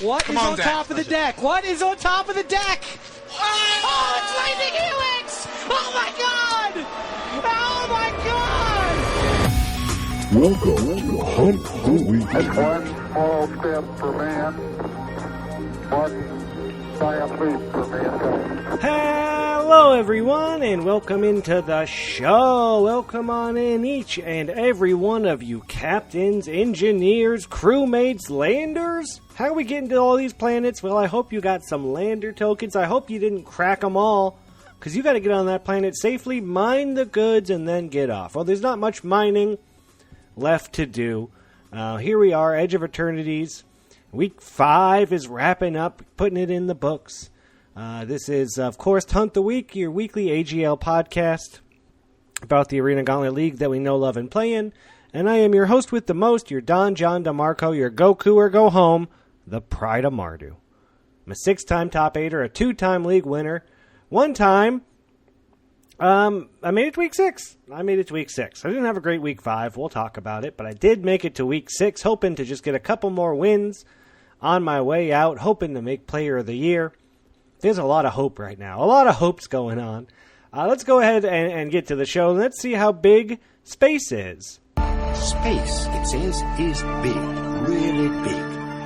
What is on top of the deck? What is on top of the deck? Oh, it's Lightning Helix! Oh my god! Oh my god! Welcome to Hunt the Weekend. That's one small step for man, one giant leap for mankind. Hello everyone, and welcome into the show. Welcome on in, each and every one of you captains, engineers, crewmates, landers. How are we getting to all these planets? Well, I hope you got some lander tokens. I hope you didn't crack them all, because you got to get on that planet safely, mine the goods, and then get off. Well, there's not much mining left to do. Here we are, Edge of Eternities. Week 5 is wrapping up, putting it in the books. This is, of course, Hunt the Week, your weekly AGL podcast about the Arena Gauntlet League that we know, love, and play in. And I am your host with the most, your Don John DeMarco, your Goku or Go Home, the Pride of Mardu. I'm a 6-time top 8er, a 2-time league winner. One time, I made it to week 6. I didn't have a great week 5. We'll talk about it. But I did make it to week 6, hoping to just get a couple more wins on my way out, hoping to make Player of the Year. There's a lot of hope right now. A lot of hope's going on. Let's go ahead and get to the show. Let's see how big space is. Space, it says, is big, really big.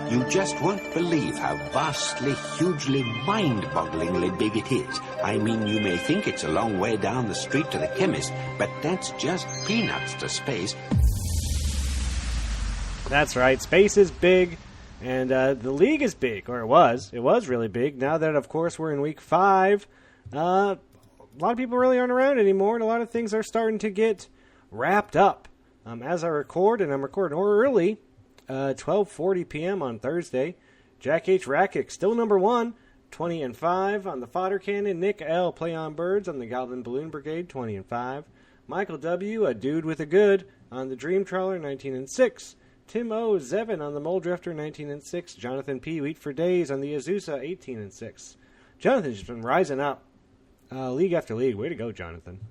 You just won't believe how vastly, hugely, mind-bogglingly big it is. I mean, you may think it's a long way down the street to the chemist, but that's just peanuts to space. That's right, space is big, and the league is big, or it was. It was really big. Now that, of course, we're in week 5, a lot of people really aren't around anymore, and a lot of things are starting to get wrapped up. As I record, and I'm recording early, 12:40 p.m. on Thursday. Jack H. Rakic, still number 1, 20-5 on the Fodder Cannon. Nick L. Play on Birds on the Goblin Balloon Brigade, 20-5. Michael W., a dude with a good, on the Dream Trawler, 19-6. Tim O. Zevin on the Mole Drifter, 19-6. Jonathan P. Wheat for Days on the Azusa, 18-6. Jonathan's just been rising up league after league. Way to go, Jonathan.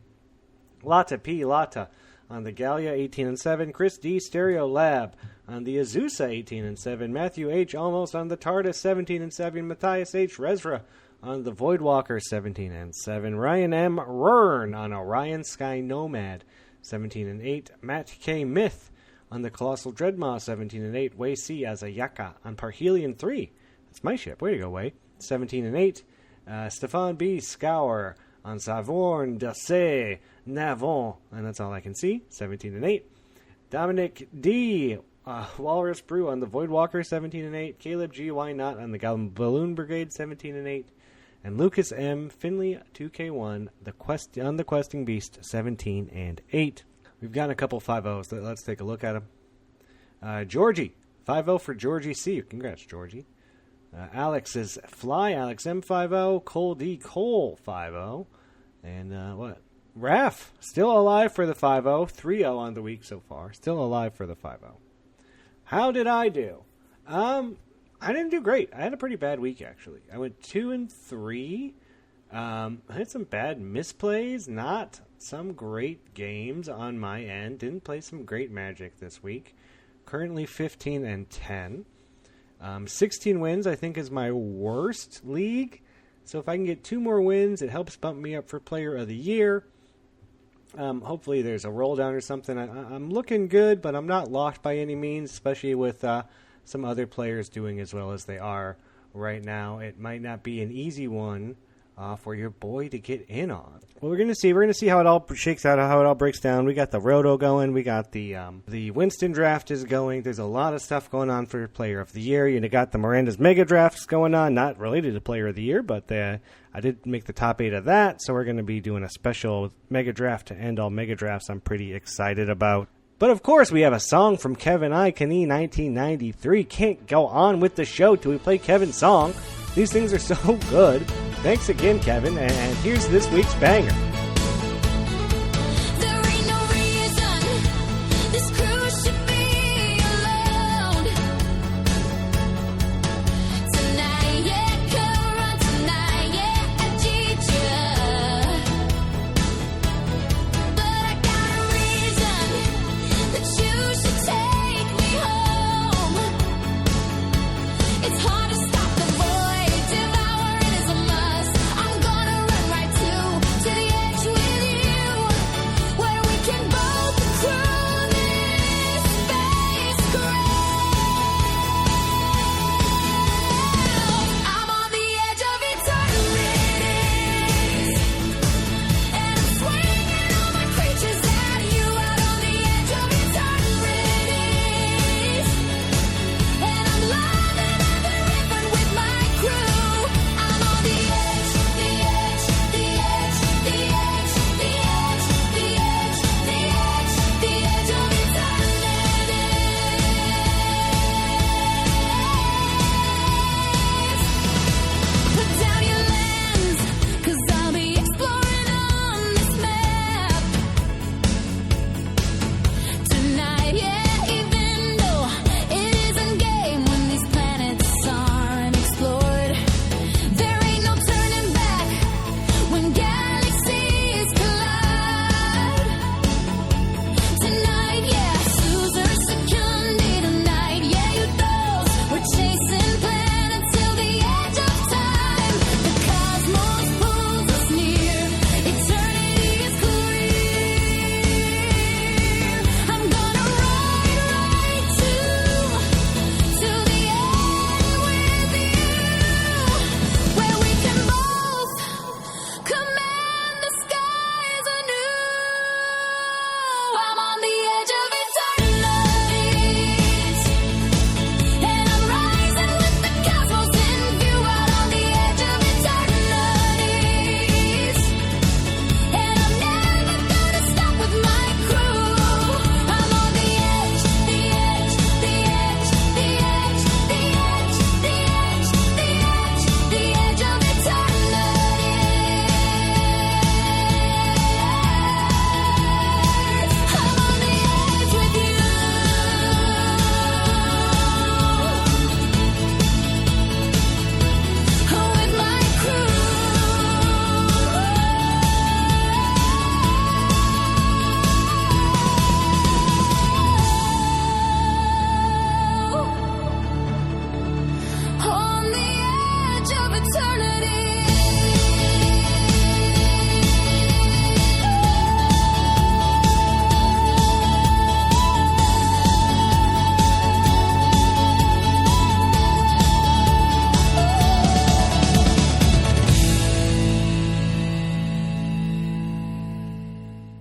Lotta P. Lotta on the Gallia, 18-7. Chris D. Stereo Lab on the Azusa, 18-7. Matthew H. Almost on the TARDIS, 17-7. Matthias H. Rezra on the Voidwalker, 17-7. Ryan M. Rern on Orion Sky Nomad, 17-8. Matt K. Myth on the Colossal Dreadmaw, 17-8. Wei C. Azayaka on Parhelion 3. That's my ship. Way to go, Wei. 17-8. Stefan B. Scour on Savorn Dace Navon, and that's all I can see, 17-8. Dominic D. Walrus Brew on the Voidwalker, 17-8. Caleb G. Why Not on the Goblin Balloon Brigade, 17-8. And Lucas M. Finley 2K1 on the Questing Beast, 17-8. We've gotten a couple 5-0s. Let's take a look at them. Georgie, 5-0 for Georgie C. Congrats, Georgie. Alex is Fly, Alex M50, Cole D. Cole 5-0, and Raph, still alive for the 5-0, 3-0 on the week so far, still alive for the 5-0. How did I do? I didn't do great. I had a pretty bad week, actually. I went 2-3. I had some bad misplays, not some great games on my end. Didn't play some great Magic this week. Currently 15-10. 16 wins, I think, is my worst league. So if I can get 2 more wins, it helps bump me up for Player of the Year. Hopefully there's a roll down or something. I'm looking good, but I'm not locked by any means, especially with some other players doing as well as they are right now. It might not be an easy one for your boy to get in on. Well, we're going to see. We're going to see how it all shakes out, how it all breaks down. We got the Roto going. We got the Winston draft is going. There's a lot of stuff going on for Player of the Year. You got the Miranda's Mega Drafts going on, not related to Player of the Year, but I did make the top 8 of that, so we're going to be doing a special Mega Draft to end all Mega Drafts I'm pretty excited about. But, of course, we have a song from Kevin I. Knie, 1993. Can't go on with the show till we play Kevin's song. These things are so good. Thanks again, Kevin, and here's this week's banger. It's hard to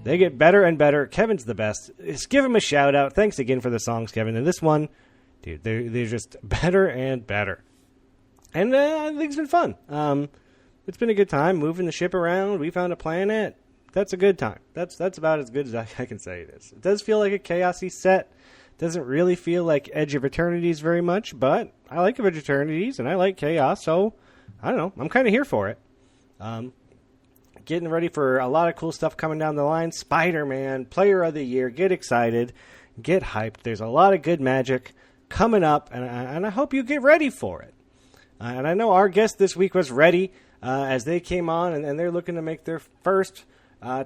They get better and better. Kevin's the best. Just give him a shout out. Thanks again for the songs, Kevin. And this one, dude, they're just better and better. And I think it's been fun. It's been a good time moving the ship around. We found a planet. That's a good time. That's about as good as I can say it is. It does feel like a chaosy set. Doesn't really feel like Edge of Eternities very much, but I like Edge of Eternities and I like chaos, so I don't know. I'm kind of here for it. Getting ready for a lot of cool stuff coming down the line. Spider-Man, Player of the Year. Get excited. Get hyped. There's a lot of good magic coming up, and I hope you get ready for it. And I know our guest this week was ready as they came on, and they're looking to make their first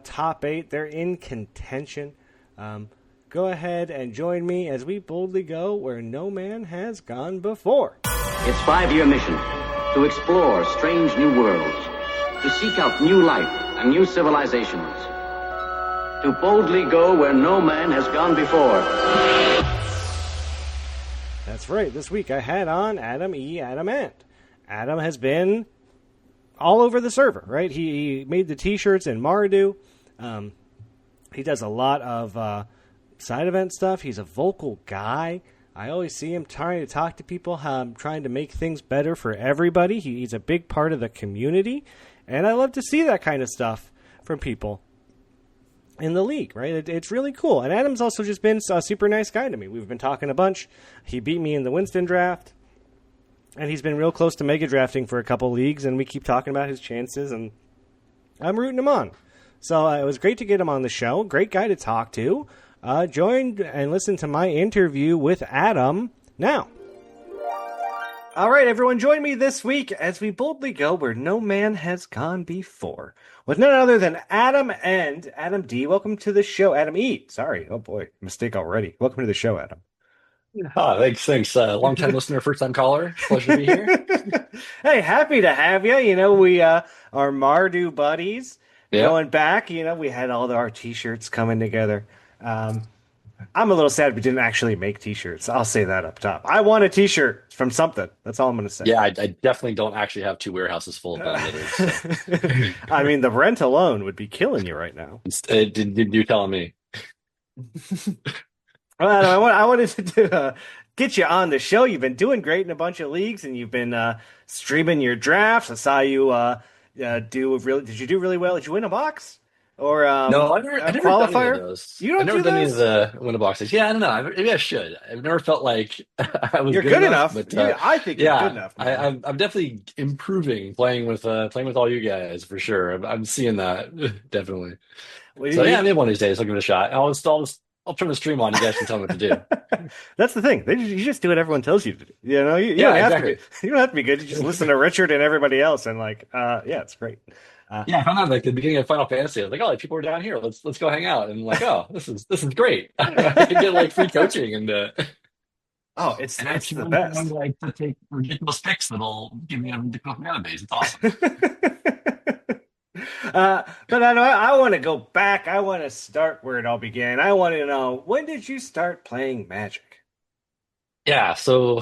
top 8. They're in contention. Go ahead and join me as we boldly go where no man has gone before. Its 5-year mission, to explore strange new worlds, to seek out new life and new civilizations, to boldly go where no man has gone before. That's right. This week I had on Adam E. Adamant. Adam has been all over the server, right? He made the t-shirts in Mardu. He does a lot of side event stuff. He's a vocal guy. I always see him trying to talk to people, trying to make things better for everybody. He's a big part of the community, and I love to see that kind of stuff from people in the league, right? It's really cool. And Adam's also just been a super nice guy to me. We've been talking a bunch. He beat me in the Winston draft, and he's been real close to mega drafting for a couple leagues, and we keep talking about his chances, and I'm rooting him on. So it was great to get him on the show. Great guy to talk to. Join and listen to my interview with Adam now. All right, everyone, join me this week as we boldly go where no man has gone before, with none other than Adam and Adam D. Welcome to the show. Adam E. Sorry. Oh, boy. Mistake already. Welcome to the show, Adam. Thanks. Long-time listener, first-time caller. Pleasure to be here. Hey, happy to have you. You know, we are Mardu buddies. Yeah. Going back, you know, we had all our T-shirts coming together. I'm a little sad we didn't actually make T-shirts. I'll say that up top. I want a T-shirt from something. That's all I'm going to say. Yeah, I definitely don't actually have 2 warehouses full of bandits. So. I mean, the rent alone would be killing you right now. Did you telling me? Well, I wanted to get you on the show. You've been doing great in a bunch of leagues, and you've been streaming your drafts. I saw you do really. Did you do really well? Did you win a box? Or No, I've never qualifier? done any of those. You don't I've never do done any those? of the winner boxes. Yeah, I don't know. Maybe I should. I've never felt like I was You're good enough. but I think you're good enough. Man. I'm definitely improving playing with all you guys for sure. I'm seeing that definitely. So yeah, maybe one of these days I'll give it a shot. I'll turn the stream on. You guys can tell me what to do. That's the thing. You just do what everyone tells you to do. You know, you don't have exactly. you don't have to be good. You just listen to Richard and everybody else, and yeah, it's great. Yeah, I found out like the beginning of Final Fantasy. I was like, oh, like, people are down here. Let's go hang out. And like, oh, this is great. I can get like free coaching and oh, it's the best. I'm like to take ridiculous picks that'll give me a ridiculous mana base. It's awesome. But I want to go back. I want to start where it all began. I want to know, when did you start playing Magic? Yeah, so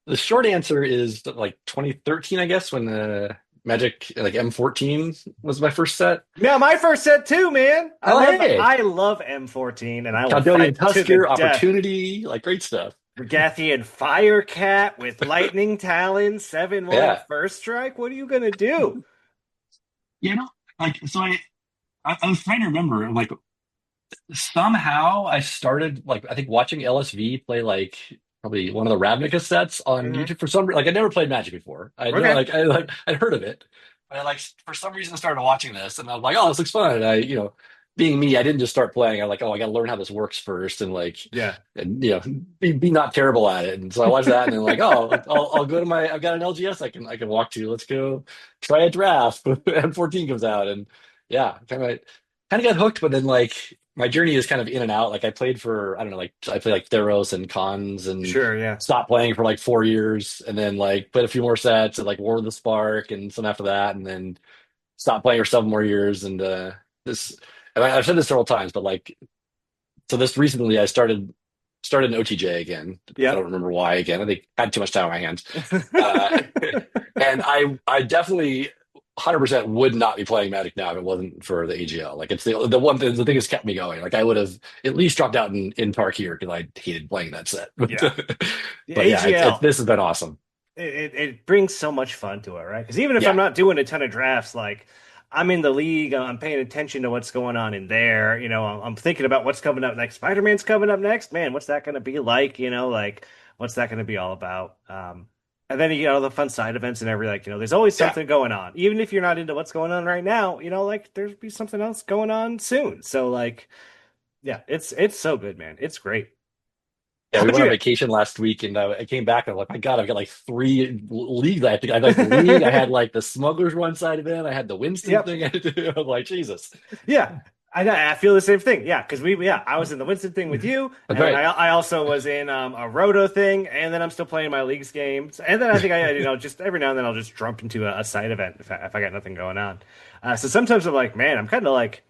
the short answer is like 2013, I guess, when Magic like M14 was my first set. Yeah, my first set too, man. Hey. I love M14, and I will Caldonian fight to the Tusker, death. Opportunity, like great stuff. Regathian Firecat with Lightning Talon, 7-1 Yeah. first strike. What are you gonna do? You know, like so I was trying to remember, like somehow I started like I think watching LSV play like probably one of the Ravnica sets on YouTube for some like I never played Magic before. I know, Okay. I'd heard of it, but I like for some reason I started watching this and I was like, oh, this looks fun. And I being me, I didn't just start playing. I'm like, oh, I got to learn how this works first, and like, Yeah. and be not terrible at it. And so I watched that, and then like, oh, I'll go to I've got an LGS I can walk to. Let's go try a draft. M14 comes out, and yeah, kind of got hooked. But then like my journey is kind of in and out. Like I played for I don't know, like I played like Theros and Cons, and Sure, yeah. stopped playing for like 4 years, and then like played a few more sets and like War of the Spark and some after that, and then stopped playing for 7 more years. And this. And I've said this several times, but like, so this recently I started an OTJ again. Yeah. I don't remember why again. I think I had too much time on my hands. And I definitely 100% would not be playing Magic now if it wasn't for the AGL. Like it's the one thing, the thing that's kept me going. Like I would have at least dropped out in Park here because I hated playing that set. Yeah. The But yeah, AGL. this has been awesome. It brings so much fun to it, right? Because even if I'm Yeah, not doing a ton of drafts, like I'm in the league, I'm paying attention to what's going on in there. I'm thinking about what's coming up next. Spider-Man's coming up next. Man, what's that going to be like? Like what's that going to be all about? And then the fun side events and everything. Like there's always yeah, something going on, even if you're not into what's going on right now. Like there's be something else going on soon. So like, yeah, it's so good, man. It's great. yeah. How We would went on you? vacation last week, and I came back and I'm like, my God, I've got like three leagues. I had like the league. I had like the Smugglers one side event. I had the Winston Yep. thing. I had to do. I'm like, Jesus. Yeah, I feel the same thing. Yeah, because I was in the Winston thing with you, That's and then right. I also was in a Roto thing, and then I'm still playing my leagues games, and then I think I just every now and then I'll just jump into a side event if I got nothing going on. So sometimes I'm like, man, I'm kind of like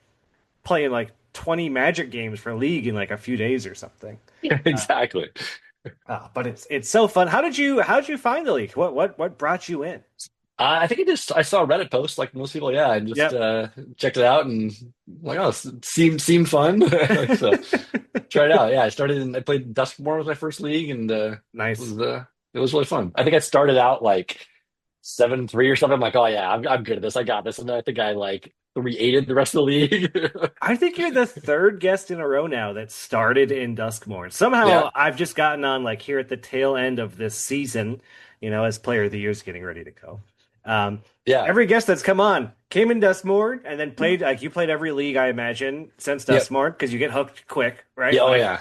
playing like 20 Magic games for League in like a few days or something. Uh, Exactly. but it's so fun. How did you find the League? What brought you in? I think I saw a Reddit post like most people, yeah, and just Yep. checked it out and like, oh, it seemed fun. So try it out. Yeah, I played Duskmore was my first league, and Nice. it was really fun. I think I started out like 7-3 or something. I'm like, oh yeah, I'm good at this. I got this. And then I think I like 3-8'd the rest of the league. I think you're the third guest in a row now that started in Duskmore. Yeah, Somehow I've just gotten on like here at the tail end of this season, as Player of the Year is getting ready to go. Um, yeah, every guest that's come on came in Duskmore and then played like you played every league, I imagine, since yep, Duskmore because you get hooked quick, right? yeah, oh Like, yeah,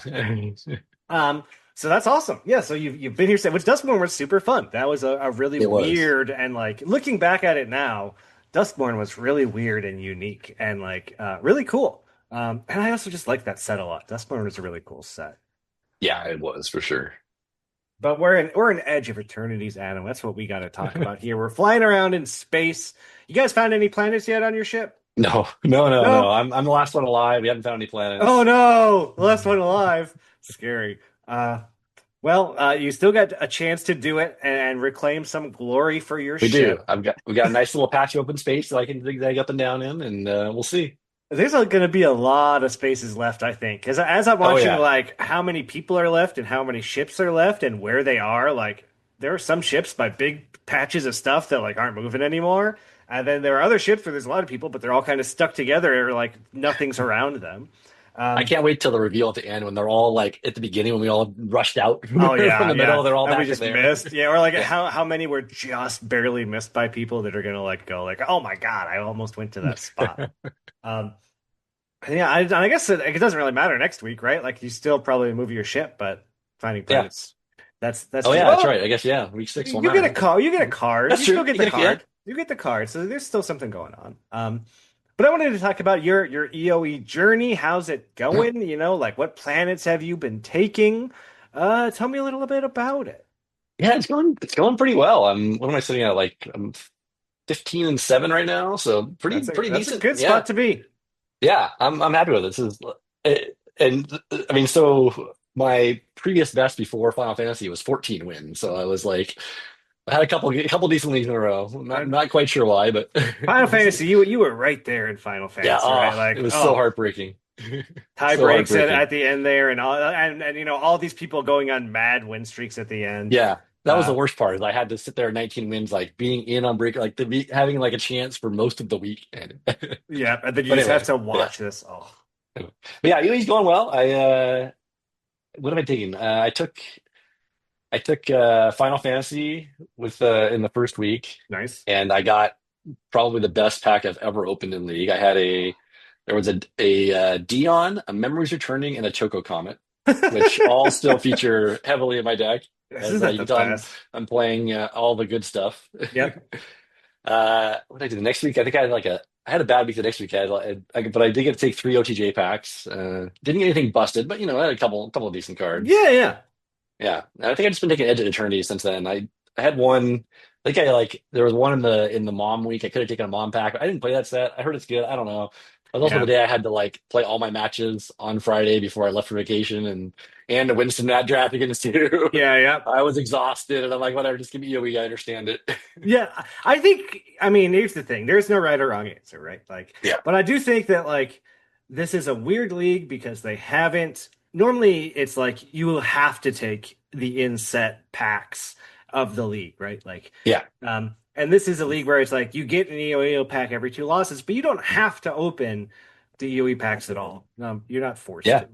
um, so that's awesome. Yeah, so you've been here, which Duskmore was super fun. That was a really it was. weird and like looking back at it now, Duskborn was really weird and unique and like really cool. And I also just like that set a lot. Duskborn was a really cool set. Yeah, it was for sure. But we're an edge of eternities, Adam. That's what we got to talk about here. We're flying around in space. You guys found any planets yet on your ship? No, no, no, no. No. I'm the last one alive. We haven't found any Oh planets. no, the last one alive. Scary. Well, you still got a chance to do it and reclaim some glory for your We do. ship. We got a nice little patch of open space that I can zigzag up and down in, and we'll see. There's going to be a lot of spaces left, I think, because as I'm Oh watching yeah, like how many people are left and how many ships are left and where they are, like there are some ships by big patches of stuff that like aren't moving anymore, and then there are other ships where there's a lot of people, but they're all kind of stuck together, or like nothing's around them. I Um, can't wait till the reveal at the end when they're all like at the beginning when we all rushed out from oh the yeah, middle. yeah, They're all and we back in just there. missed, yeah, or like Yeah, how many were just barely missed by people that are gonna like go like, oh my God, I almost went to that spot. Um, Yeah, I guess it doesn't really matter next week, right? Like you still probably move your ship, but finding yeah. planets, that's Oh true. yeah, that's Well, right. I guess yeah. Week 6 won't you get a matter. card. You get a card. That's You true. still get You the get yeah. card. You get the card. So there's still something going on. But I wanted to talk about your EOE journey. How's it going? Like what planets have you been taking? Tell me a little bit about it. Yeah, it's going pretty well. What am I sitting at? Like I'm 15-7 right now, so That's a pretty that's a decent. good Yeah, spot to be. yeah. I'm happy with it. And I mean, so my previous best before Final Fantasy was 14 wins. So I was like, I had a couple decent leagues in a row. And Not quite sure why, but Final Fantasy, you were right there in Final yeah. Fantasy, right? Oh, it Like, was so oh, heartbreaking. tie So breaks heartbreaking. at the end there and all and all these people going on mad win streaks at the end. Yeah, that was the Uh worst part. Is I had to sit there 19 wins, like being in on break, like having like a chance for most of the week. And, but yeah, and then you just have anyway, to yeah. watch this. Oh, But yeah, he's going well. What am I taking? I took Final Fantasy with in the first week, nice. and I got probably the best pack I've ever opened in League. There was a Dion, a Memories Returning, and a Choco Comet, which all still feature heavily in my deck. As Isn't that you the can tell, best? I'm playing all the good stuff. Yep. What did I do the next week? I think I had a bad week the next week. But I did get to take 3 OTJ packs. Didn't get anything busted, but I had a couple of decent cards. Yeah, yeah. Yeah, and I think I've just been taking Edge of Eternity since then. I had one. I think I like there was one in the mom week. I could have taken a mom pack. I didn't play that set. I heard it's good. I don't know. It was also the Yeah. day I had to like play all my matches on Friday before I left for vacation, and and a Winston that draft against you. Yeah, yeah. I was exhausted, and I'm like, whatever, just give me EOE. I understand it. Yeah, I think. I mean, here's the thing: there's no right or wrong answer, right? Like, Yeah. but I do think that like this is a weird league because they haven't. Normally, it's like you will have to take the inset packs of the league, right? Like, Yeah. and this is a league where it's like you get an EOE pack every two losses, but you don't have to open the EOE packs at all. You're not forced Yeah. to.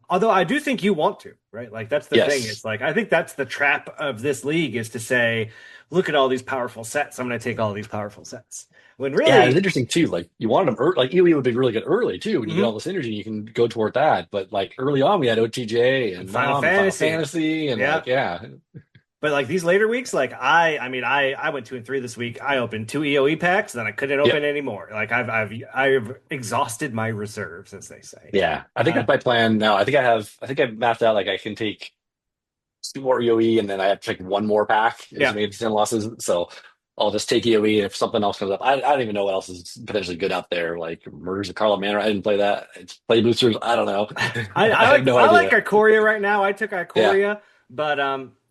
Although I do think you want to, right? Like that's the thing. Yes. It's like I think that's the trap of this league is to say, look at all these powerful sets. I'm going to take all these powerful sets. When Yeah, it's really, interesting too. Like you wanted them like EOE would be really good early too. When you get all Mhm. this energy, you can go toward that. But like early on, we had OTJ And and Final Mom and Final Fantasy, Fantasy, and yeah. like yeah, But like these later weeks, like I mean, I went 2 and 3 this week. I opened two EOE packs, then I couldn't yeah, open anymore. Like I've exhausted my reserves, as they say. yeah. I think Uh, that's my plan now. I think I've mapped out like I can take two more EOE, and then I have to take one more pack. It's yeah, made 10 losses, so I'll just take EOE. And if something else comes up, I don't even know what else is potentially good out there. Like Murders of Carlo Manor, I didn't play that. It's play boosters. I don't know. I have no I like idea. Ikoria right now. I took Yeah, Ikoria, but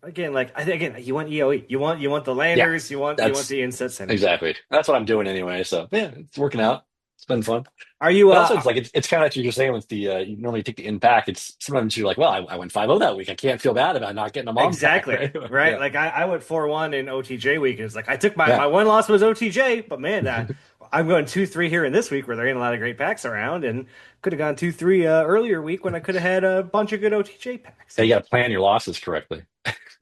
again, like I think again, you want EOE, you want the yeah. landers, you want That's the inset synergy. exactly. That's what I'm doing anyway. So yeah, it's working out. It's been fun. Are you But also, it's like it's kind of like you're just saying with the you normally take the impact. It's sometimes you're like, well, I went 5-0 that week. I can't feel bad about not getting a mom pack, exactly right? right? Yeah, Like I went 4-1 in OTJ week. It's like I took yeah, my one loss was OTJ, but man, that I'm going 2-3 here in this week where there ain't a lot of great packs around, and could have gone 2-3 earlier week when I could have had a bunch of good OTJ packs. yeah. You got to plan your losses correctly.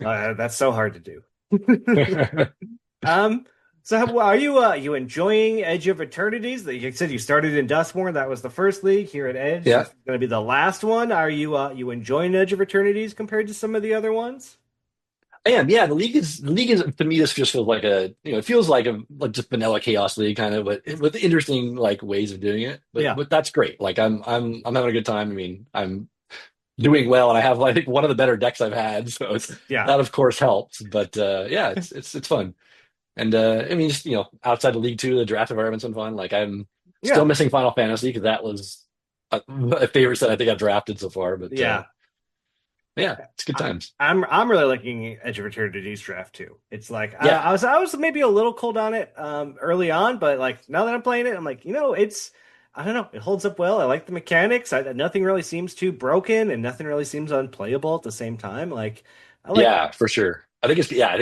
That's so hard to do. Um, so are you enjoying Edge of Eternities? That you said you started in Dustborn. That was the first league here at Edge. Yeah, This is going to be the last one. Are you enjoying Edge of Eternities compared to some of the other ones? and yeah, the league is to me. This just feels like it feels like a like just vanilla chaos league kind of, but with interesting like ways of doing it. But Yeah, but that's great. Like I'm having a good time. I mean, I'm doing well, and I have like one of the better decks I've had, so yeah, that of course helps. But yeah, it's fun. And I mean, just outside the League Two, the draft environment's been fun. Like I'm still yeah, missing Final Fantasy because that was a favorite set I think I've drafted so far. But yeah. yeah, it's good I, times. I'm really liking Edge of Eternities draft too. It's like Yeah, I was maybe a little cold on it early on, but like now that I'm playing it, I'm like it's I don't know, it holds up well. I like the mechanics. Nothing really seems too broken, and nothing really seems unplayable at the same time. Like I like yeah, for sure. I think you're right.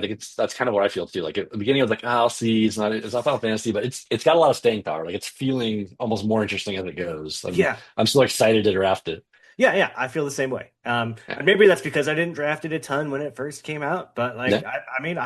I think that's kind of what I feel too. Like at the beginning, I was like, I'll see. It's not Final Fantasy, but it's got a lot of staying power. Like it's feeling almost more interesting as it goes. yeah. I'm still excited to draft it. Yeah, yeah, I feel the same way. Yeah. And maybe that's because I didn't draft it a ton when it first came out, but like, Yeah. I mean,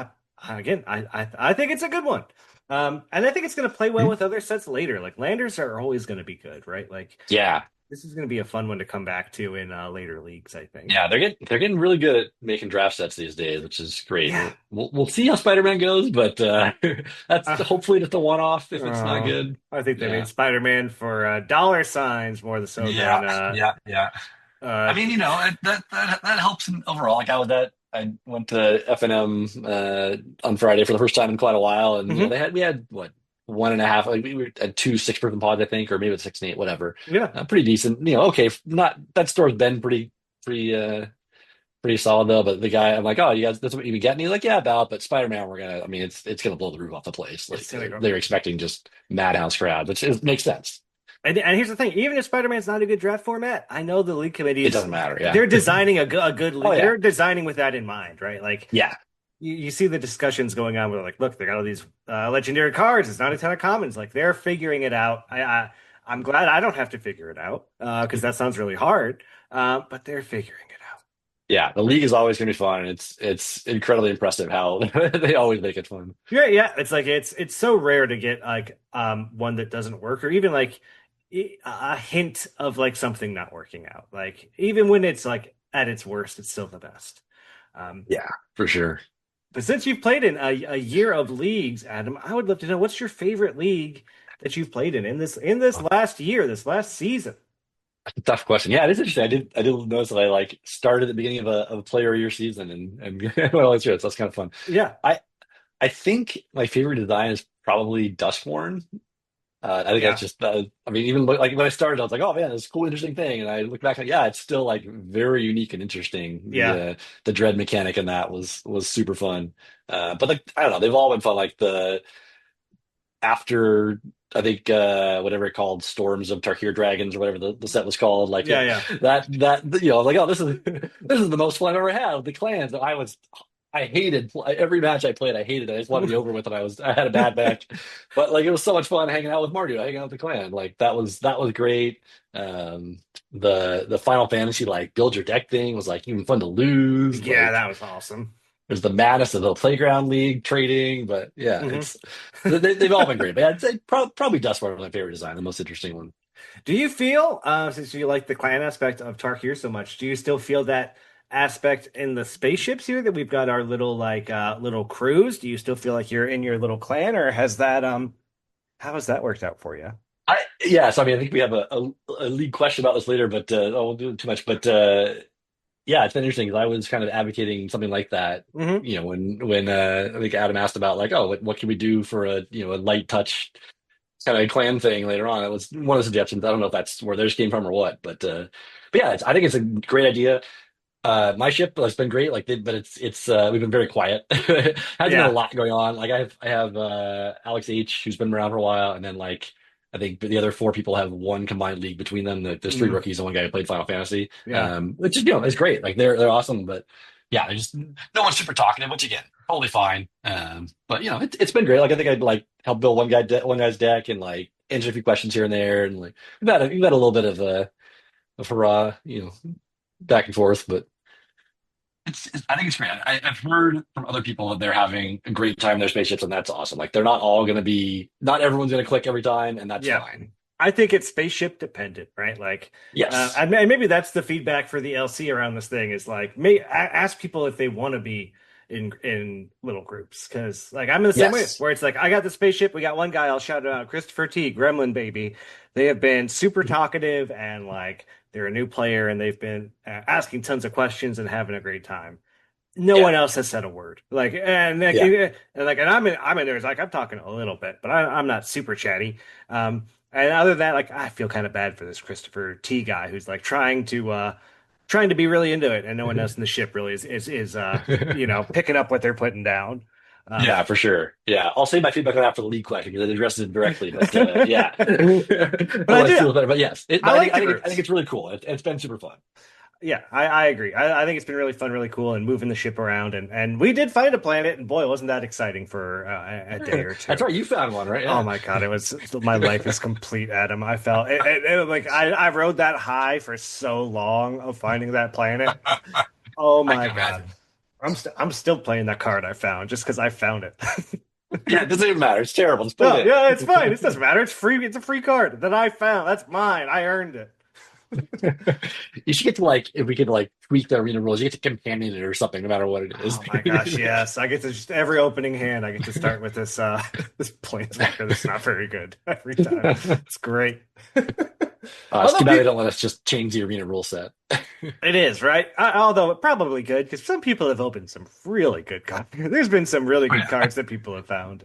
again, I think it's a good one. And I think it's going to play well with other sets later. Like Landers are always going to be good, right? Like Yeah. this is going to be a fun one to come back to in later leagues, I think. Yeah, they're getting really good at making draft sets these days, which is great. Yeah. We'll see how Spider-Man goes, but that's Uh, hopefully just a one-off if it's not uh, good. I think they made Yeah. Spider-Man for dollar signs more so Yeah, than yeah. I uh, mean, that helps overall. Like I went to F&M on Friday for the first time in quite a while, and mhm, we had what one and a half. Like we were at two 6-person pods, I think, or maybe it's 6 and 8, whatever. yeah. Pretty decent. Okay, not that store's been pretty pretty solid though. But the guy, I'm like, oh, you guys, that's what you been getting? He's like, yeah, about. But Spider-Man, I mean, it's gonna blow the roof off the place. Like It's gonna go. they're expecting just madhouse crowd, which makes sense. And here's the thing: even if Spider-Man's not a good draft format, I know the league It committees doesn't matter. Yeah. they're designing a good Oh league. yeah. They're designing with that in mind, right? Like Yeah. you see the discussions going on where like, look, they got all these legendary cards. It's not a ton of commons. Like they're figuring it out. I'm glad I don't have to figure it out because that sounds really hard. But they're figuring it out. Yeah, the league is always going to be fun. It's incredibly impressive how they always make it fun. Yeah, yeah. It's like it's so rare to get like one that doesn't work or even like a hint of like something not working out. Like even when it's like at its worst, it's still the best. Um, Yeah, for sure. but since you've played in a year of leagues, Adam, I would love to know what's your favorite league that you've played in this last year, this last season. That's a tough question. Yeah, it is interesting. I did notice that I like started at the beginning of a player of your season and went all the way through it. So that's kind of fun. Yeah. I I think my favorite design is probably Duskborn. I think that's Yeah. just, I mean, even like when I started, I was like, oh man, it's a cool, interesting thing. And I look back, like, yeah, it's still like very unique and interesting. Yeah. The dread mechanic in that was super fun. But like, I don't know, they've all been fun. Like the after I think whatever it called, Storms of Tarkir Dragons or whatever the set was called, like Yeah. Yeah. that like, oh, this is this is the most fun I've ever had with the clans. I hated every match I played. I hated it. I just wanted to be over with, and I had a bad match. But like it was so much fun hanging out with Mardu, hanging out with the clan. Like that was great. Um, the Final Fantasy like build your deck thing was like even fun to lose. Yeah, Like that was awesome. there's the madness of the playground league trading, but yeah, Hmm. it's they've all been great. But yeah, I'd say probably Dustborn was my favorite design, the most interesting one. Do you feel, since you like the clan aspect of Tarkir so much, do you still feel that aspect in the spaceships here that we've got our little little crews? Do you still feel like you're in your little clan, or has that how has that worked out for you? Yeah, so I mean, I think we have a league question about this later, but I won't do too much. But yeah, it's been interesting because I was kind of advocating something like that. Hmm. When I think Adam asked about like, oh, what can we do for a a light touch kind of clan thing later on. It was one of the suggestions. I don't know if that's where theirs came from or what, but yeah, I think it's a great idea. My ship has been great, like, but it's we've been very quiet. Hasn't been a Yeah. lot going on. Like I have Alex H, who's been around for a while, and then like I think the other four people have one combined league between them. There's three Mm, rookies and one guy who played Final Fantasy, yeah. which is it's great. Like they're awesome, but yeah, they're just no one's super talkative, which again, totally fine. But it's been great. Like I think I'd like help build one guy's deck and like answer a few questions here and there, and like we've had a little bit of hurrah, back and forth, but. I think it's great. I've heard from other people that they're having a great time in their spaceships, and that's awesome. Like they're not all going to be, not everyone's going to click every time, and that's Yeah. fine. I think it's spaceship dependent, right? Like, Yes. and maybe that's the feedback for the LC around this thing is like, ask people if they want to be in little groups because, like, I'm in the same way Yes. where it's like, I got the spaceship, we got one guy, I'll shout it out, Christopher T, Gremlin baby. They have been super talkative and like they're a new player and they've been asking tons of questions and having a great time. No Yeah. one else has said a word. Like, Yeah. and I'm in there. It's like I'm talking a little bit, but I'm not super chatty. And other than that, like I feel kind of bad for this Christopher T guy who's like trying to be really into it, and no one else in the ship really is picking up what they're putting down. Um, Yeah, for sure. Yeah. I'll save my feedback on that for the league question because it addresses it directly. But but yeah, I otherwise do. feels better. But yes, I but like the I think groups. it's really cool. It's been super fun. Yeah, I agree. I think it's been really fun, really cool, and moving the ship around. And we did find a planet, and boy, wasn't that exciting for a day or That's two. right. You found one, right? Oh Yeah. my God, it was my life is complete, Adam. I felt like I rode that high for so long of finding that planet. Oh I my can God. imagine. I'm still playing that card I found just because I found it. Yeah, it doesn't even matter. It's terrible. Just put No, it yeah, it's fine. It doesn't matter. It's free. It's a free card that I found. That's mine. I earned it. in. You should get to like if we could like tweak the arena rules, you get to companion it or something, no matter what it is. Oh my gosh, yes. I get to just every opening hand, I get to start with this this planeswalker that's not very good every time. It's great. It's Although too bad they people don't let us just change the arena rule set. it is, right? Although probably good because some people have opened some really good cards. There's been some really Oh, good yeah. cards that people have found.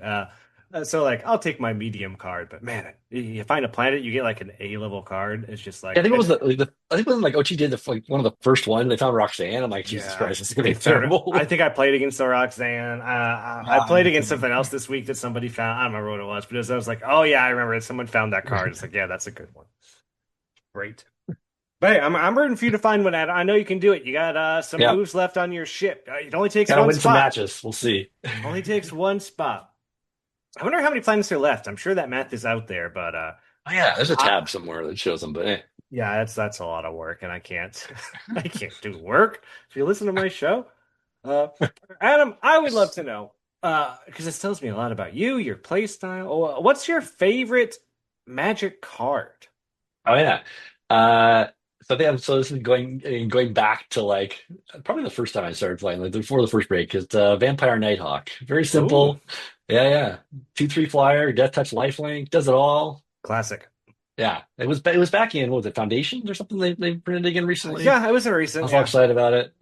So like I'll take my medium card, but man, you find a planet, you get like an A level card. It's just I like think it was I think it was like Ochi did like one of the first ones. They found Roxanne. I'm like, Jesus yeah, Christ, this is gonna they be found it. I terrible. think I played against the Roxanne. I played against something else this week that somebody found. I don't remember what it was, but I was like, oh yeah, I remember it. Someone found that card. It's like, yeah, that's a good one. Great. But hey, I'm rooting for you to find one. Adam. I know you can do it. You got some Yeah, moves left on your ship. It only takes gotta one win some spot. matches. We'll see. Only takes one spot. I wonder how many planets are left. I'm sure that math is out there, but Oh yeah, there's a I, tab somewhere that shows them. But yeah, that's a lot of work, and I can't I can't do work. If you listen to my show, uh, Adam, I would love to know because this tells me a lot about you, your play style. What's your favorite Magic card? oh yeah. Uh, so this is going back to like probably the first time I started playing, like before the first break. It's Vampire Nighthawk. Very Ooh, simple. Yeah, yeah. 2/3 flyer, Death Touch, Lifelink, does it all. classic. Yeah, it was back in what was it, Foundations or something they printed again recently. Yeah, it was a I recent. was all Yeah, excited about it.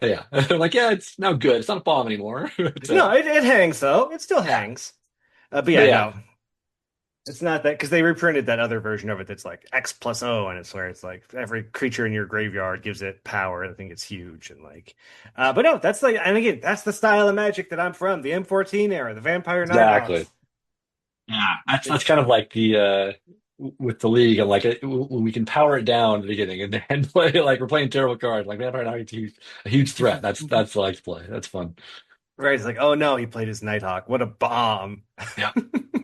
Yeah, I'm like, yeah, it's now good. It's not a bomb anymore. no, it hangs though. It still Yeah, hangs. But but yeah, yeah, no. It's not that because they reprinted that other version of it that's like X plus O, and it's where it's like every creature in your graveyard gives it power. I think it's huge and like, but no, that's like, and again, that's the style of Magic that I'm from, the M14 era, the Vampire Exactly. Nighthawks. Yeah, that's It's kind of like the with the league. I'm like we can power it down at the beginning and play like we're playing terrible cards. Like Vampire Knight, a huge threat. That's what I like to play. That's fun. right. It's like, oh no, he played his Nighthawk. What a bomb! Yeah.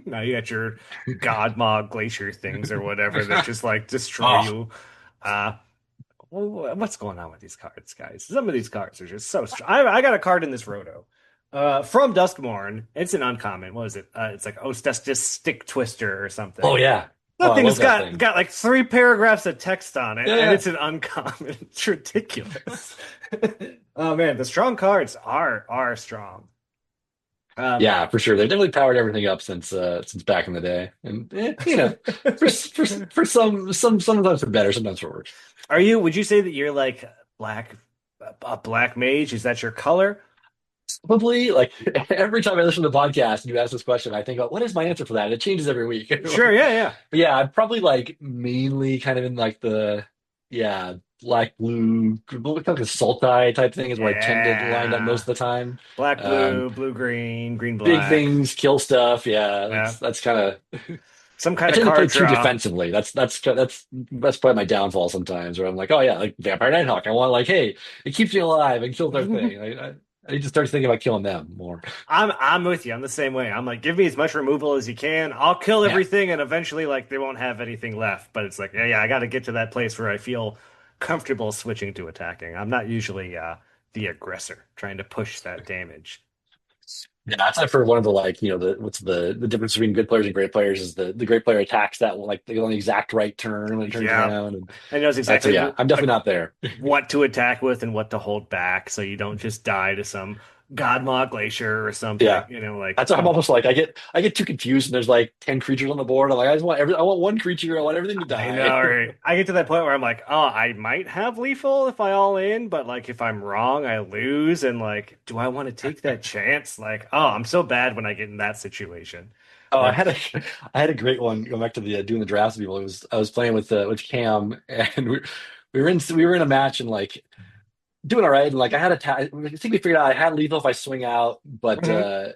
Now you got your Godmog Glacier things or whatever that just like destroy Oh, you. Uh, what's going on with these cards, guys? Some of these cards are just so strong. I got a card in this Roto. From Duskmorn. It's an uncommon. What is it? It's like Ostastis Stick Twister or oh something. yeah. Oh, That I love thing's that got thing. got like 3 paragraphs of text on it, Yeah, and yeah. it's an uncommon. It's ridiculous. Oh man, the strong cards are strong. Um, Yeah, for sure. They've definitely powered everything up since back in the day. And for sometimes for better, sometimes for worse. would you say that you're like black, a black mage? Is that your color? Probably like every time I listen to the podcast and you ask this question, I think, oh, what is my answer for that? And it changes every week. Sure, yeah, yeah. But yeah, I'm probably like mainly kind of in like the yeah, black blue, kind of like a sultai type thing is where I tend to line up most Yeah. of the time. Black, Um, blue, blue, green, green, Big black. things, kill stuff. Yeah, Yeah. that's kind of. Some I kind of tend to play card too draw. defensively. That's probably my downfall sometimes. Where I'm like, oh yeah, like Vampire Nighthawk. I want like, hey, it keeps you alive and kills their thing. I need to start thinking about killing them more. I'm with you. I'm the same way. I'm like, give me as much removal as you can. I'll kill Yeah. everything, and eventually, like, they won't have anything left. But it's like, yeah, I got to get to that place where I feel comfortable switching to attacking. I'm not usually the aggressor trying to push that damage. Yeah, that's like for one of the like, what's the difference between good players and great players is the great player attacks that like on the exact right turn when it turns Yeah, around. And I knows that's exactly yeah, I'm definitely like not there. what to attack with and what to hold back, so you don't just die to some Godmaw Glacier or something. Yeah. Like, That's why I'm almost like I get too confused and there's like 10 creatures on the board. I'm like, I want one creature, I want everything to I know, die. right? I get to that point where I'm like, oh, I might have lethal if I all in, but like if I'm wrong, I lose. And like, do I want to take that chance? Like, oh, I'm so bad when I get in that situation. Oh, I Like, had a I had a great one going back to the doing the drafts with people. It was I was playing with Cam and we were in a match and like doing all right and like I think we figured out I had lethal if I swing out, mhm.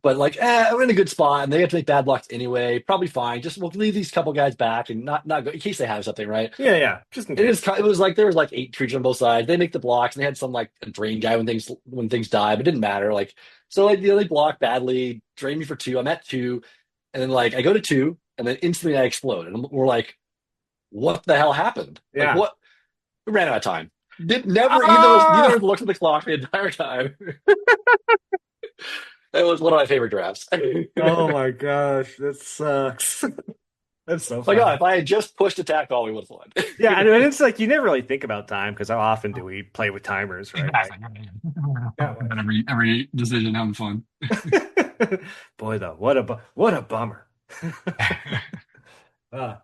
but like we're in a good spot and they have to make bad blocks anyway. Probably fine. Just we'll leave these couple guys back and not go in case they have something, right? Yeah, yeah, just in case. It was like there was like 8 creatures on both sides. They make the blocks and they had some like a drain guy when things die, but it didn't matter. Like so like they block badly, drain me for 2. I'm at 2, and then like I go to 2, and then instantly I explode. And we're like, what the hell happened? Like Yeah. what we ran out of time. Did never either of Ah! us looked at the clock the entire time. That was one of my favorite drafts. Oh my gosh, that sucks. That's so Like, oh, funny. if I had just pushed attack all, we would have won. Yeah, and it's like you never really think about time because how often do we play with timers, right? Like, Exactly. yeah. Like, Every decision having fun. boy, though, what a bummer. Uh,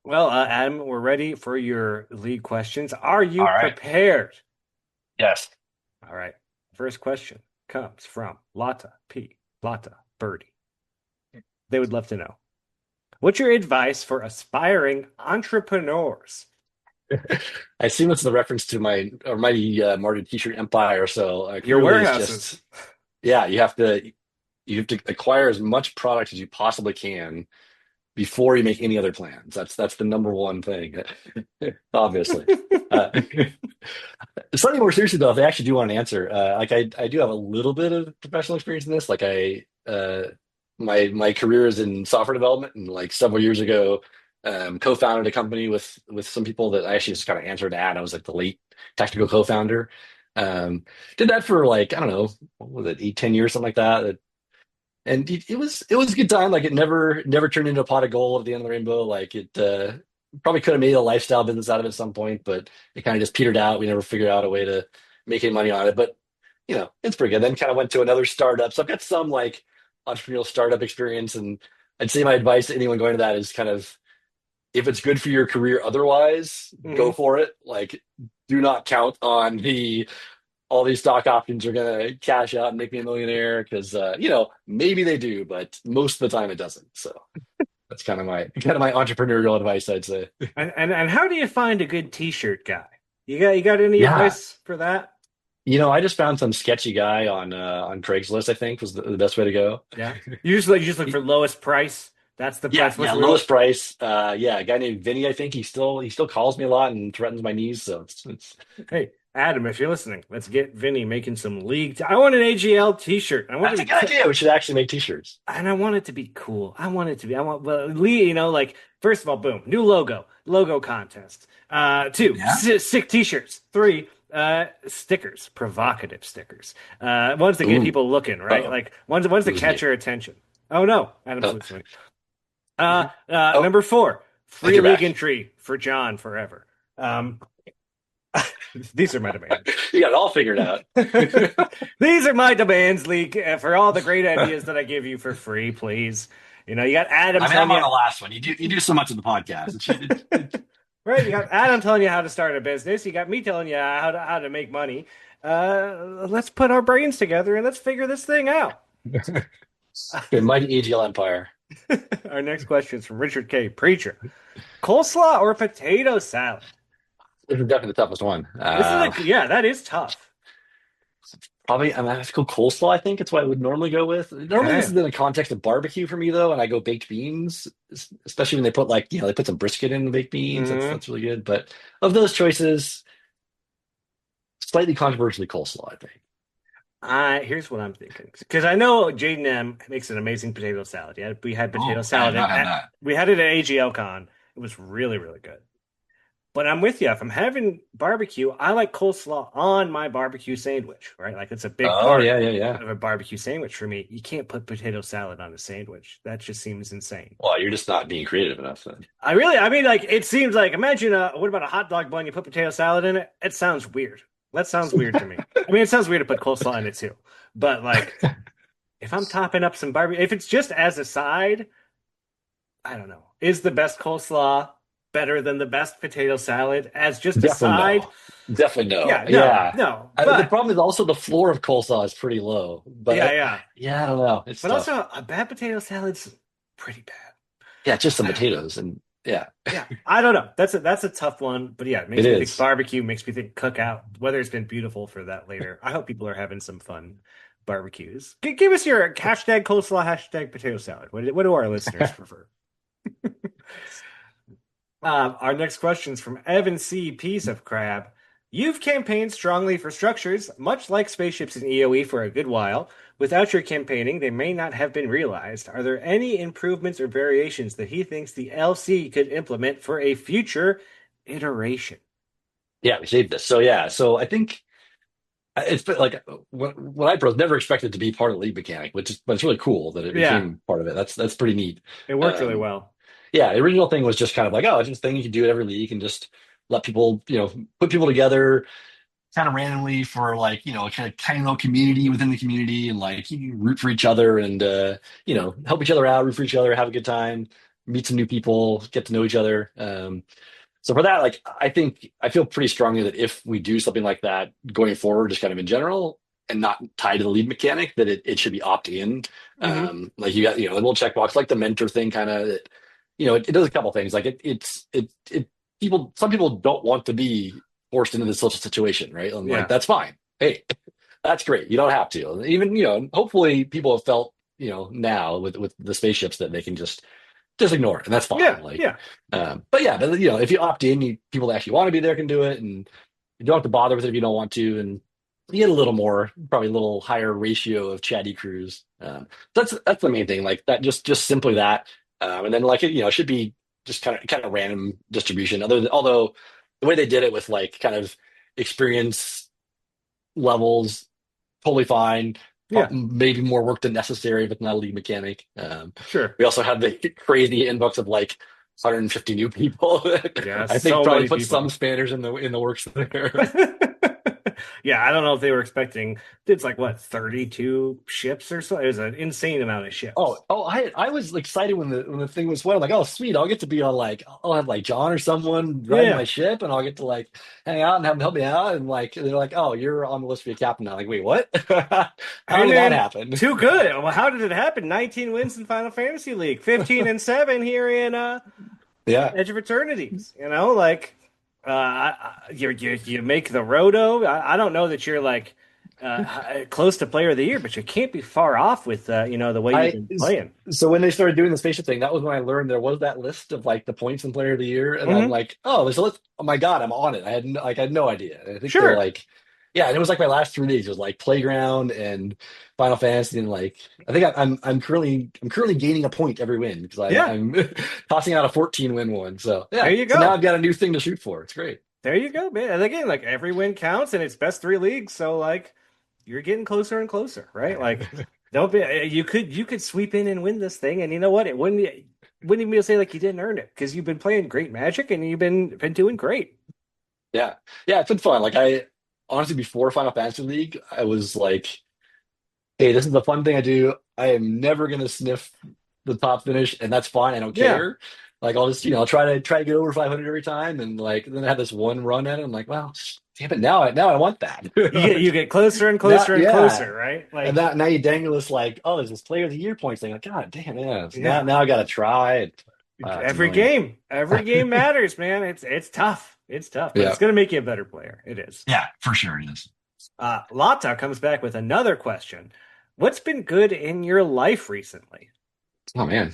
well, Adam, we're ready for your league questions. Are All you right. prepared? Yes. All right. First question comes from Lotta P. Lotta Birdie. They would love to know, what's your advice for aspiring entrepreneurs? I assume it's the reference to my almighty Marty T-shirt empire. So Your clearly, it's warehouses. just yeah. You have to acquire as much product as you possibly can before you make any other plans. That's the number one thing, obviously. Uh, Slightly more seriously though, if they actually do want an answer, like I do have a little bit of professional experience in this. Like my career is in software development, and like several years ago, co-founded a company with some people that I actually just kind of answered ad. I was like the late technical co-founder. Did that for like I don't know, what was it, 8, 10 years, something like that. And it was a good time. Like it never turned into a pot of gold at the end of the rainbow. Like it probably could have made a lifestyle business out of it at some point, but it kind of just petered out. We never figured out a way to make any money on it. But it's pretty good. Then kind of went to another startup. So I've got some like entrepreneurial startup experience, and I'd say my advice to anyone going to that is kind of if it's good for your career otherwise, go Mhm. for it. Like do not count on all these stock options are going to cash out and make me a millionaire because maybe they do, but most of the time it doesn't. So That's kind of my entrepreneurial advice, I'd say. And how do you find a good T-shirt guy? You got any Yeah. advice for that? I just found some sketchy guy on Craigslist, I think was the best way to go. Yeah. You just look for lowest price. Yeah, What's yeah, the rule? lowest price. Yeah, a guy named Vinny, I think he still calls me a lot and threatens my knees, so it's Hey, Adam, if you're listening, let's get Vinny making some league. I want an AGL T-shirt. I want that's to a be, good idea. We should actually make t-shirts. and I want it to be cool. I want it to be. I want well, Lee. Like first of all, boom, new logo contest. Two, Yeah. sick T-shirts. Three, stickers, provocative stickers. Ones that get Ooh. people looking, right? Uh-oh. Like ones that Who's catch me? your attention. Oh no, Adam's Oh. listening. Oh, Number four, thank free you, league back. entry for John forever. Um, these are my demands. You got it all figured out. These are my demands, League, for all the great ideas that I give you for free, please. You got Adam I mean, telling I'm on you, the last one. You do so much of the podcast. right? You got Adam telling you how to start a business. You got me telling you how to make money. Let's put our brains together and let's figure this thing out. The mighty AGL Empire. Our next question is from Richard K. Preacher. Coleslaw or potato salad? This is definitely the toughest one. That is tough. Probably, I'm gonna have to go coleslaw. I think it's what I would normally go with. Normally, this is in the context of barbecue for me, though, and I go baked beans, especially when they put they put some brisket in the baked beans. Mhm. That's really good. But of those choices, slightly controversially coleslaw, I think. Here's what I'm thinking, because I know Jaden M makes an amazing potato salad. Yeah, we had potato salad. We had it at AGL Con. It was really, really good. But I'm with you. If I'm having barbecue, I like coleslaw on my barbecue sandwich, right? Like it's a big part Yeah. of a barbecue sandwich for me. You can't put potato salad on a sandwich. That just seems insane. Well, you're just not being creative enough then. I mean, like it seems like imagine what about a hot dog bun? You put potato salad in it. It sounds weird. That sounds weird to me. I mean, it sounds weird to put coleslaw in it too. But like, if I'm topping up some barbecue, if it's just as a side, I don't know. Is the best coleslaw better than the best potato salad as just a side? No. Definitely no. Yeah, no. The But problem is also the floor of coleslaw is pretty low. But yeah. I don't know. It's But tough. also a bad potato salad's pretty bad. Yeah, just some potatoes and yeah. Yeah, I don't know. That's a tough one, but yeah, it makes It me is. think barbecue, makes me think cookout. Weather's been beautiful for that later. I hope people are having some fun barbecues. Give us your hashtag coleslaw, hashtag potato salad. What do our listeners prefer? Our next question is from Evan C. Piece of Crab. You've campaigned strongly for structures, much like spaceships in EOE for a good while. Without your campaigning, they may not have been realized. Are there any improvements or variations that he thinks the LC could implement for a future iteration? Yeah, we saved this. So I think it's been like what I pros never expected to be part of the league mechanic, but it's really cool that it became part of it. That's pretty neat. It worked really well. Yeah, the original thing was just kind of like, oh, it's just a thing you can do at every league and just let people, put people together kind of randomly for like, a kind of tiny little community within the community and like you can root for each other and help each other out, root for each other, have a good time, meet some new people, get to know each other. So for that, like I feel pretty strongly that if we do something like that going forward, just kind of in general and not tied to the lead mechanic, that it should be opt-in. Like you got, the little checkbox, like the mentor thing kind of, it does a couple things. Like some people don't want to be forced into this social situation, right? And like, that's fine. Hey, that's great. You don't have to. Even, hopefully people have felt, now with the spaceships that they can just ignore it, and that's fine. But if you opt in, people that actually want to be there can do it, and you don't have to bother with it if you don't want to, and you get a little more, probably a little higher ratio of chatty crews. That's the main thing. Like that, just simply that, and then like it should be just kind of random distribution. Although the way they did it with like kind of experience levels, totally fine. Maybe more work than necessary, but not a league mechanic. Sure. We also had the crazy influx of like 150 new people. Yeah, I think probably put some spanners in the works there. Yeah, I don't know if they were expecting. It's like what 32 ships or so. It was an insane amount of ships. I was excited when the thing was wet. I'm like, oh sweet, I'll get to be on like I'll have like John or someone riding Yeah, my ship, and I'll get to like hang out and have them help me out. And like they're like, oh, you're on the list for your captain now. Like, wait, what? hey How did that man, happen? too good. Well, how did it happen? 19 wins in Final Fantasy League, 15-7 here in Yeah. Edge of Eternities. Like you make the roto. I don't know that you're like close to Player of the Year, but you can't be far off with the way you've I been playing. so when they started doing the spaceship thing, that was when I learned there was that list of like the points in Player of the Year, and I'm Hmm. like, oh, there's a list. Oh my God, I'm on it. I had no idea. I think they're Sure. like, yeah, and it was like my last 3 days. It was like Playground and Final Fantasy, and like I think I'm currently gaining a point every win because Yeah. I'm tossing out a 14 win one. So There yeah, you so now go. I've got a new thing to shoot for. It's great. There you go, man. And again, like every win counts, and it's best three leagues. So like you're getting closer and closer, right? Like don't be. You could sweep in and win this thing, and you know what? It wouldn't even be to say like you didn't earn it because you've been playing great Magic and you've been doing great. Yeah, yeah, it's been fun. Like I honestly before Final Fantasy League, I was like, hey, this is the fun thing I do. I am never gonna sniff the top finish, and that's fine. I don't Yeah. care. Like I'll just, try to get over 500 every time, and like then I had this one run at it. I'm like, well, damn it, now I want that. You get closer and Now, closer and yeah, closer, right? and Like now you dangle this like, oh, there's this Player of the Year points thing. Like, God damn, yeah. So now yeah. now I gotta try it. It's Every annoying. game, every game matters, man. It's tough. It's tough, but Yeah, it's gonna make you a better player. It is. yeah, for sure it is. Lata comes back with another question. What's been good in your life recently? Oh man.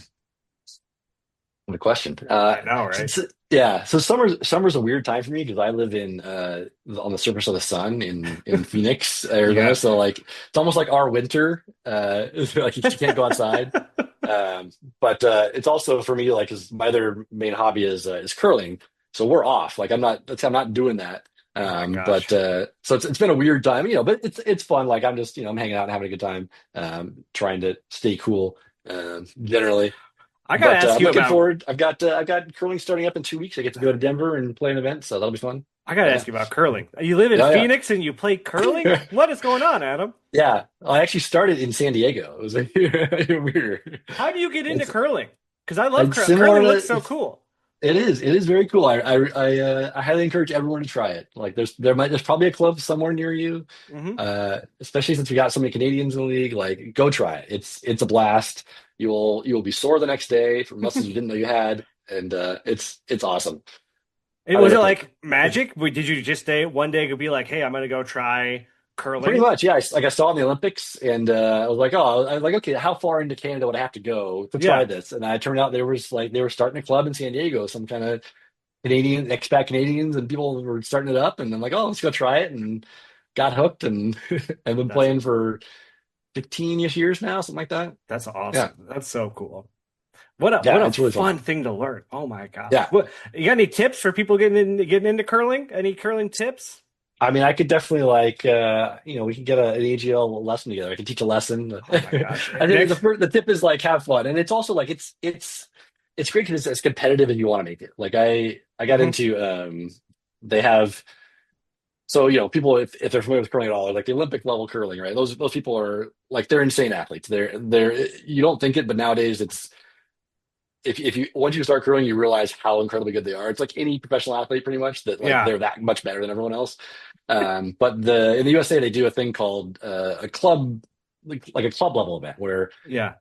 What a question. I know, right? Yeah, so summer's a weird time for me because I live in on the surface of the sun in Phoenix, Arizona. Yeah. So like it's almost like our winter. It's like you can't go outside. But it's also for me like 'cause my other main hobby is curling. So we're off. Like I'm not doing that. Oh my But gosh. so it's been a weird time, but it's fun. Like I'm just I'm hanging out and having a good time, trying to stay cool generally. I gotta But ask I'm you looking about forward. I've got curling starting up in 2 weeks. I get to go to Denver and play an event, so that'll be fun. I gotta Yeah, ask you about curling. You live in yeah, Phoenix and you play curling? yeah. What is going on, Adam? Yeah, I actually started in San Diego. It was like, weird. How do you get into It's curling? Because I love it's curling. similar Curling looks to so cool. it is very cool. I highly encourage everyone to try it. Like there's probably a club somewhere near you, Hmm. especially since we got so many Canadians in the league. Like go try it. It's a blast. You'll be sore the next day from muscles you didn't know you had, and it's awesome. Highly Was it recommend. like magic? Did you just stay one day and be like, "Hey, I'm gonna go try Pretty curling"? much, yeah. I saw it in the Olympics, and I was like, oh, I was like, okay, how far into Canada would I have to go to try Yeah, this? And I turned out there was like they were starting a club in San Diego, some kind of Canadian expat Canadians, and people were starting it up, and I'm like, oh, let's go try it, and got hooked, and I've been that's playing for 15-ish years now, something like that. that's Yeah, awesome. That's so cool. What a yeah, it's really fun. fun thing to learn. Oh my gosh. Yeah, What you got any tips for people getting into curling? Any curling tips? I mean, I could definitely like, we could get an AGL lesson together. I could teach a lesson. Oh my gosh. I think Next. the tip is like have fun, and it's also like it's great because it's as competitive as you want to make it. Like I got Mhm. into they have so people if they're familiar with curling at all, like the Olympic level curling, right? Those people are like they're insane athletes. They're you don't think it, but nowadays it's if you once you start curling, you realize how incredibly good they are. It's like any professional athlete, pretty much, that like Yeah. they're that much better than everyone else. But in the USA, they do a thing called a club, like a club level event where Yeah.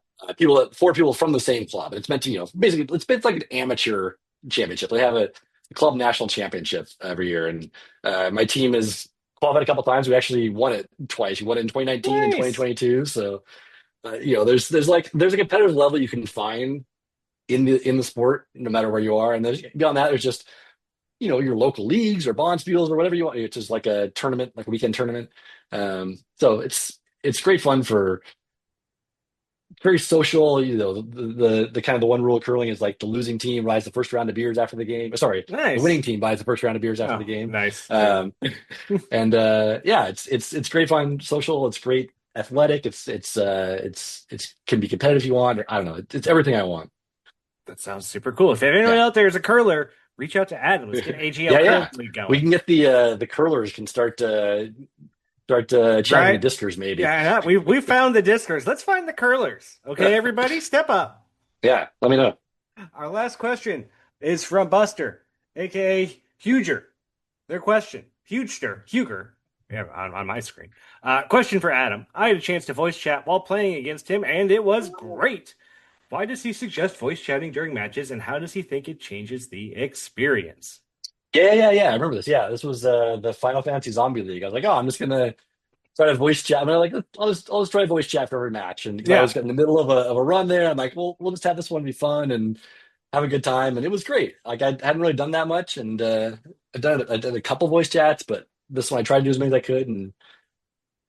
four people from the same club, and it's meant to basically it's like an amateur championship. They have a club national championship every year, and my team has qualified a couple times. We actually won it twice. We won it in 2019 and Nice. 2022. So there's a competitive level you can find in the sport, no matter where you are. And there's beyond that, there's just your local leagues or bonspiels or whatever you want. It's just like a tournament, like a weekend tournament. So it's great fun for very social. The kind of the one rule of curling is like the losing team buys the first round of beers after the game. Sorry, the Nice. winning team buys the first round of beers after the Oh, game. nice. Yeah. Um, and yeah, it's great fun, social. It's great athletic. It's can be competitive if you want. Or, I don't know. It's everything I want. That sounds super cool. If anyone Yeah. out there is a curler, Reach out to Adam. Let's get AGL Yeah. Curling going. We can get the curlers can start chatting the diskers maybe. Yeah, we found the diskers. Let's find the curlers. Okay, everybody, step up. Yeah, let me know. Our last question is from Buster, aka Huger. Their question, Huger, yeah, on my screen. Question for Adam. I had a chance to voice chat while playing against him, and it was great. Why does he suggest voice chatting during matches, and how does he think it changes the experience? Yeah. I remember this. Yeah, this was the Final Fantasy Zombie League. I was like, oh, I'm just gonna try to voice chat. I'm like, I'll just try to voice chat for every match. And I was in the middle of a run there. I'm like, well, we'll just have this one be fun and have a good time. And it was great. Like I hadn't really done that much, and I did a couple voice chats, but this one I tried to do as many as I could. And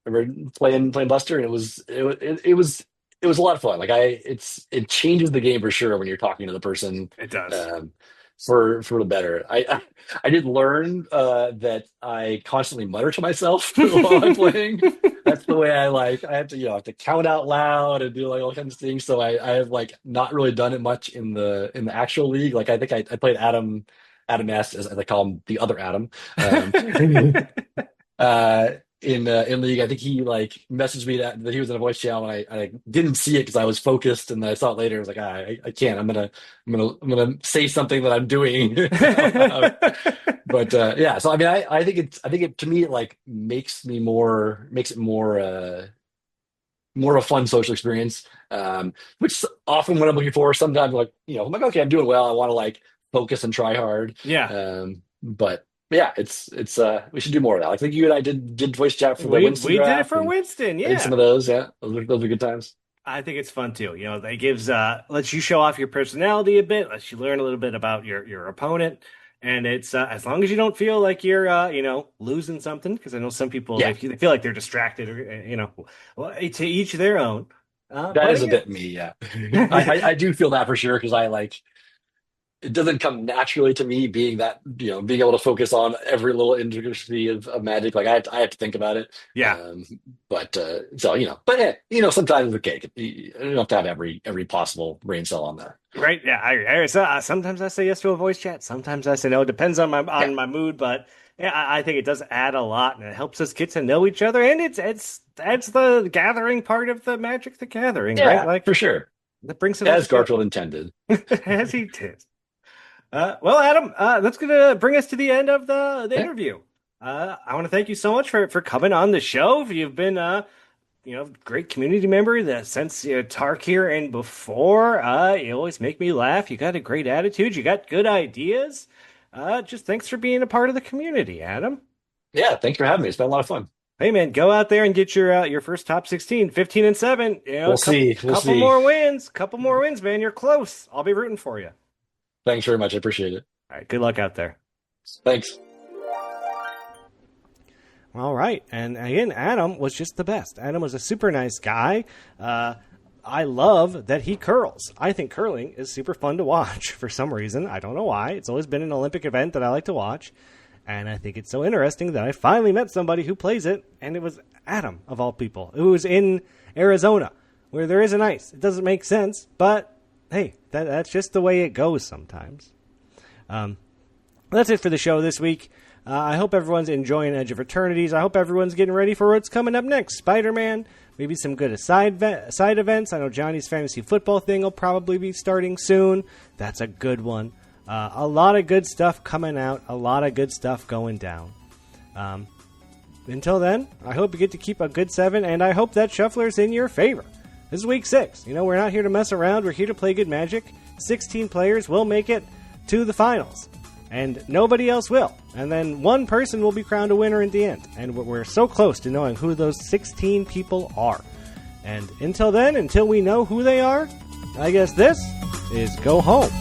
I remember playing Buster, and it was a lot of fun. Like it changes the game for sure when you're talking to the person. It does. For the better. I did learn that I constantly mutter to myself while I'm playing. That's the way I have to count out loud and do like all kinds of things. So I have like not really done it much in the actual league. Like I think I played Adam S, as I call him, the other Adam. In league, I think he like messaged me that he was in a voice channel, and I didn't see it because I was focused, and I saw it later. I was like, I can't. I'm gonna say something that I'm doing. But yeah. So I mean, I think it to me it like makes it more of a fun social experience, which is often what I'm looking for. Sometimes like I'm like, okay, I'm doing well. I want to like focus and try hard. Yeah. But yeah, it's we should do more of that. I think you and I did voice chat for the Winston we did draft it for Winston. Yeah, and some of those. Yeah, those are good times. I think it's fun too. That gives lets you show off your personality a bit, lets you learn a little bit about your opponent, and it's as long as you don't feel like you're losing something, because I know some people they feel like they're distracted, or well, to each their own. That is a bit me. Yeah, I do feel that for sure, because I like. It doesn't come naturally to me being being able to focus on every little intricacy of magic. Like I have to think about it. Yeah. But sometimes okay, you don't have to have every possible brain cell on that. Right. Yeah. Sometimes I say yes to a voice chat. Sometimes I say no. It depends on my mood, but yeah, I think it does add a lot, and it helps us get to know each other. And it's the gathering part of the Magic the Gathering, right? Like for sure. That brings it as Garfield intended. As he did. Well, Adam, that's going to bring us to the end of the interview. I want to thank you so much for coming on the show. You've been, great community member since Tark here and before. You always make me laugh. You got a great attitude. You got good ideas. Just thanks for being a part of the community, Adam. Yeah, thanks for having me. It's been a lot of fun. Hey, man, go out there and get your first top 16, 15-7. We'll see. Couple more wins, man. You're close. I'll be rooting for you. Thanks very much. I appreciate it. All right. Good luck out there. Thanks. All right. And again, Adam was just the best. Adam was a super nice guy. I love that he curls. I think curling is super fun to watch for some reason. I don't know why. It's always been an Olympic event that I like to watch. And I think it's so interesting that I finally met somebody who plays it. And it was Adam, of all people, who was in Arizona, where there isn't ice. It doesn't make sense, but hey, that's just the way it goes sometimes. That's it for the show this week. I hope everyone's enjoying Edge of Eternities. I hope everyone's getting ready for what's coming up next. Spider-Man, maybe some good side events. I know Johnny's fantasy football thing will probably be starting soon. That's a good one. A lot of good stuff coming out. A lot of good stuff going down. Until then, I hope you get to keep a good 7, and I hope that Shuffler's in your favor. This is week 6. We're not here to mess around. We're here to play good Magic. 16 players will make it to the finals, and nobody else will. And then one person will be crowned a winner in the end. And we're so close to knowing who those 16 people are. And until then, until we know who they are, I guess this is Go Home.